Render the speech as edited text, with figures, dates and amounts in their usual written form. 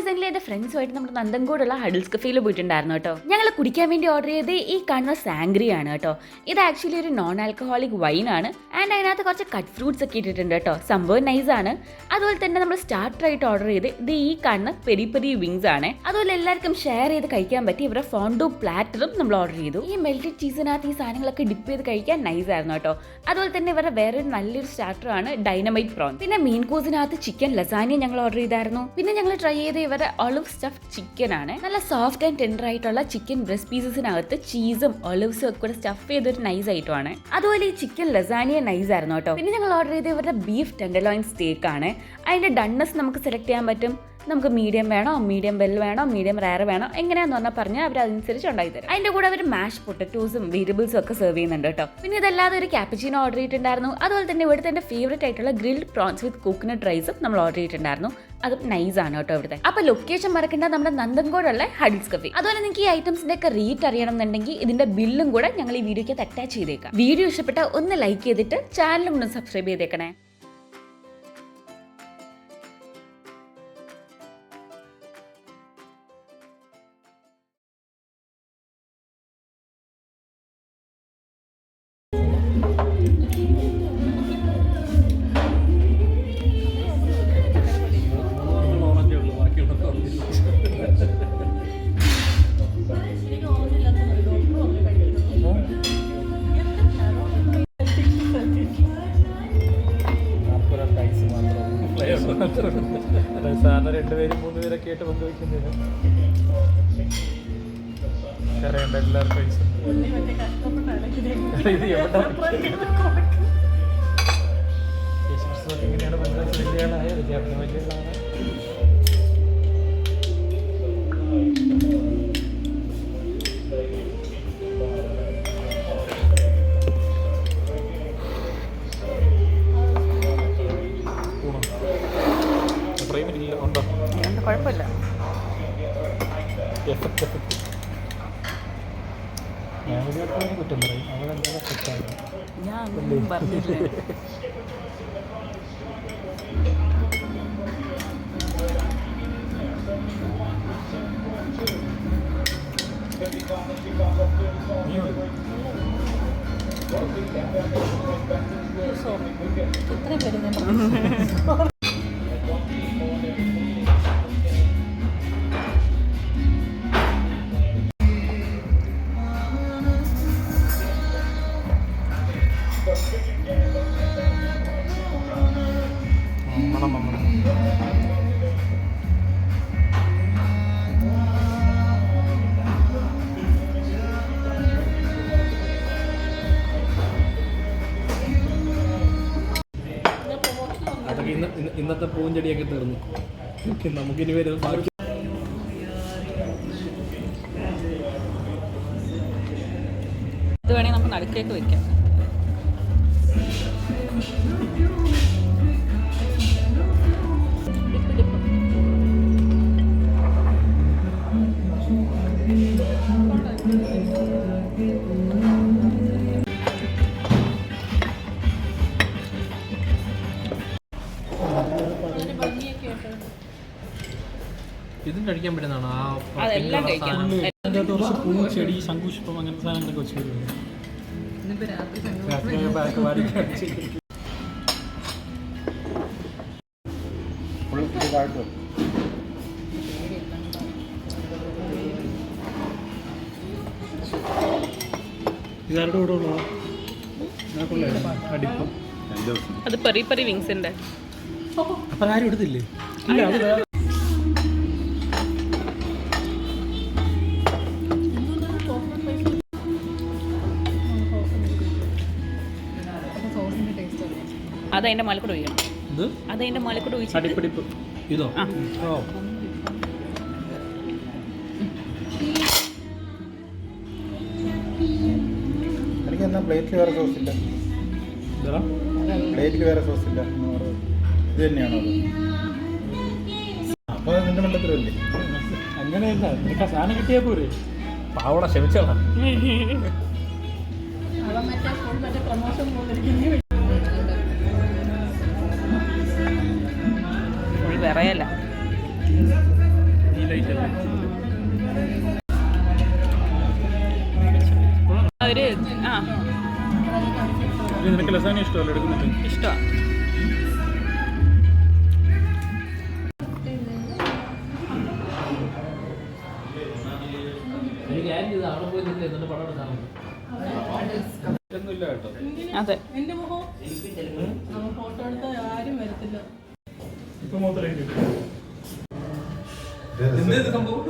Recent എന്റെ ഫ്രണ്ട്സുമായിട്ട് നമ്മുടെ നന്ദൻകോടുള്ള hurdles കഫേയിൽ പോയിട്ടുണ്ടായിരുന്നു കേട്ടോ. ഞങ്ങൾ കുടിക്കാൻ വേണ്ടി ഓർഡർ ചെയ്ത് ഈ കാണുന്ന സാംഗ്രി ആണ് കേട്ടോ. ഇത് ആക്ച്വലി ഒരു നോൺ ആൽക്കഹോളിക് വൈൻ ആണ്. ആൻഡ് അതിനകത്ത് കുറച്ച് കട്ട് ഫ്രൂട്ട്സ് ഒക്കെ ഇട്ടിട്ടുണ്ട് കേട്ടോ. സംഭവം നൈസ് ആണ്. അതുപോലെ തന്നെ നമ്മൾ സ്റ്റാർട്ടർ ആയിട്ട് ഓർഡർ ചെയ്ത് ഇത് ഈ കാണുന്ന പെരി പെരി വിങ്സ് ആണ്. അതുപോലെ എല്ലാവർക്കും ഷെയർ ചെയ്ത് കഴിക്കാൻ പറ്റി ഇവരുടെ ഫോണ്ടോ പ്ലാറ്ററും നമ്മൾ ഓർഡർ ചെയ്തു. ഈ മെൽറ്റഡ് ചീസിനകത്ത് ഈ സാധനങ്ങളൊക്കെ ഡിപ്പ് ചെയ്ത് കഴിക്കാൻ നൈസ് ആയിരുന്നു കേട്ടോ. അതുപോലെ തന്നെ ഇവരുടെ വേറെ നല്ലൊരു സ്റ്റാർട്ടർ ആണ് ഡൈനമൈറ്റ് പ്രോൺ. പിന്നെ മീൻ കോസിനകത്ത് ചിക്കൻ ലസാനിയ ഞങ്ങൾ ഓർഡർ ചെയ്തായിരുന്നു. പിന്നെ ഞങ്ങൾ ട്രൈ ചെയ്ത് ഇവരുടെ ഒലിവ് സ്റ്റഫ് ചിക്കൻ ആണ്. നല്ല സോഫ്റ്റ് ആൻഡ് ടെൻഡർ ആയിട്ടുള്ള ചിക്കൻ ബ്രസ്റ്റ് പീസസിനകത്ത് ചീസും ഒലിവ്സും ഒക്കെ കൂടെ സ്റ്റഫ് ചെയ്തൊരു നൈസ് ഐറ്റം ആണ്. അതുപോലെ ഈ ചിക്കൻ ലസാനിയ നൈസ് ആയിരുന്നു കേട്ടോ. പിന്നെ ഞങ്ങൾ ഓർഡർ ചെയ്ത് ഇവരുടെ ബീഫ് ടെൻഡർലോയിൻ സ്റ്റേക്ക് ആണ്. അതിന്റെ ഡണ്ണസ് നമുക്ക് സെലക്ട് ചെയ്യാൻ പറ്റും. നമുക്ക് മീഡിയം വേണോ, മീഡിയം വെൽ വേണോ, മീഡിയം റയർ വേണോ, എങ്ങനെയാന്ന് പറഞ്ഞാൽ പറഞ്ഞാൽ അവർ അതനുസരിച്ച് ഉണ്ടാക്കി തരും. അതിന്റെ കൂടെ അവർ മാഷ് പൊട്ടറ്റോസും വെജിറ്റബിൾസും ഒക്കെ സെർവ് ചെയ്യുന്നുണ്ട് കേട്ടോ. പിന്നെ ഇതല്ലാതെ ഒരു ക്യാപ്പച്ചീനോ ഓർഡർ ചെയ്തിട്ടുണ്ടായിരുന്നു. അതുപോലെ തന്നെ ഇവിടുത്തെ എന്റെ ഫേവറേറ്റ് ആയിട്ടുള്ള ഗ്രിൽഡ് പ്രോൺസ് വിത്ത് കോക്കനട്ട് റൈസും നമ്മൾ ഓർഡർ ചെയ്തിട്ടുണ്ടായിരുന്നു. അതും നൈസ് ആണ് കേട്ടോ ഇവിടുത്തെ. അപ്പൊ ലൊക്കേഷൻ മറക്കേണ്ട നമ്മുടെ നന്ദൻകോടുള്ള ഹഡിൽസ് കഫേ. അതുപോലെ നിങ്ങൾക്ക് ഈ ഐറ്റംസിന്റെ ഒക്കെ റേറ്റ് അറിയണം എന്നുണ്ടെങ്കിൽ ഇതിന്റെ ബില്ലും കൂടെ ഞങ്ങൾ ഈ വീഡിയോക്ക് അറ്റാച്ച് ചെയ്തേക്കാം. വീഡിയോ ഇഷ്ടപ്പെട്ട ഒന്ന് ലൈക്ക് ചെയ്തിട്ട് ചാനലും ഒന്ന് സബ്സ്ക്രൈബ് ചെയ്തേക്കണേ. സാറിന് 2 പേരും 3 പേരൊക്കെ ആയിട്ട് പങ്കുവയ്ക്കുന്നതിന് അറിയണ്ട എല്ലാവരും പൈസ ഇത് എവിടെ എങ്ങനെയാണ് പങ്കുവച്ച് വലിയ ആളായ വിദ്യാർത്ഥി വലിയ ആളാണ്. ഉണ്ടോ? കുഴപ്പമില്ല. ഞാൻ കുറ്റം പറയും. അവളെന്താ തെറ്റാണ്. ഞാൻ പറഞ്ഞില്ലേ. ഇത്രയും പേര് ഞാൻ അതൊക്കെ ഇന്നത്തെ പൂഞ്ചെടിയൊക്കെ തീർന്നു. നമുക്കിനി വരുന്നത് ബാക്കി. ഇത് വേണമെങ്കിൽ നമുക്ക് നടുക്കേക്ക് വെക്കാം. ഇതും കഴിക്കാൻ പറ്റുന്നതാണോ? അതെല്ലാം കഴിക്കാം. പൂ, ചെടി, ശംഖുപുഷ്പം അങ്ങനത്തെ സാധനങ്ങളൊക്കെ വെച്ച് തരുന്നത്. ഇതാരുടെ കൂടെ ഉള്ളതാ? അത് പെറി പെറി വിങ്സിന്റെ. അപ്പൊ ആരും എടുത്തില്ലേ? ഇല്ല, അത് അതതിന്റെ മാലക്കൂടെ ഒഴിക്കണം. അതതിന്റെ മാലക്കൂടെ ഒഴിച്ചിട്ട് ഇതോ? എനിക്ക് എന്നാ പ്ലേറ്റിൽ വേറെ സോസ് ഇല്ല. പ്ലേറ്റിൽ വേറെ സോസ് ഇല്ല. ഇത് തന്നെയാണോ അത്? അപ്പോൾ നിന്റെ മണ്ടത്തിലല്ലേ? അങ്ങനെയല്ല, നിനക്ക് ആ സാധനം കിട്ടിയാൽ പോരെ. പാവട ക്ഷമിച്ചോളാം. പ്രമോഷൻ പോലിരിക്കുന്നു. വിറയല്ല. ലൈറ്റ് അല്ലേ ഒരു ആ നിനക്ക് ലസാനി ഇഷ്ടമല്ലോ എടുക്കുന്നില്ല ഇഷ്ടമാണ്. ഒന്നുമില്ല കേട്ടോ. അതെ എന്റെ മുഖം ഫോട്ടോ എടുത്ത ആരും വരത്തില്ല. ഇപ്പൊ മൊത്തം ഇത് സംഭവം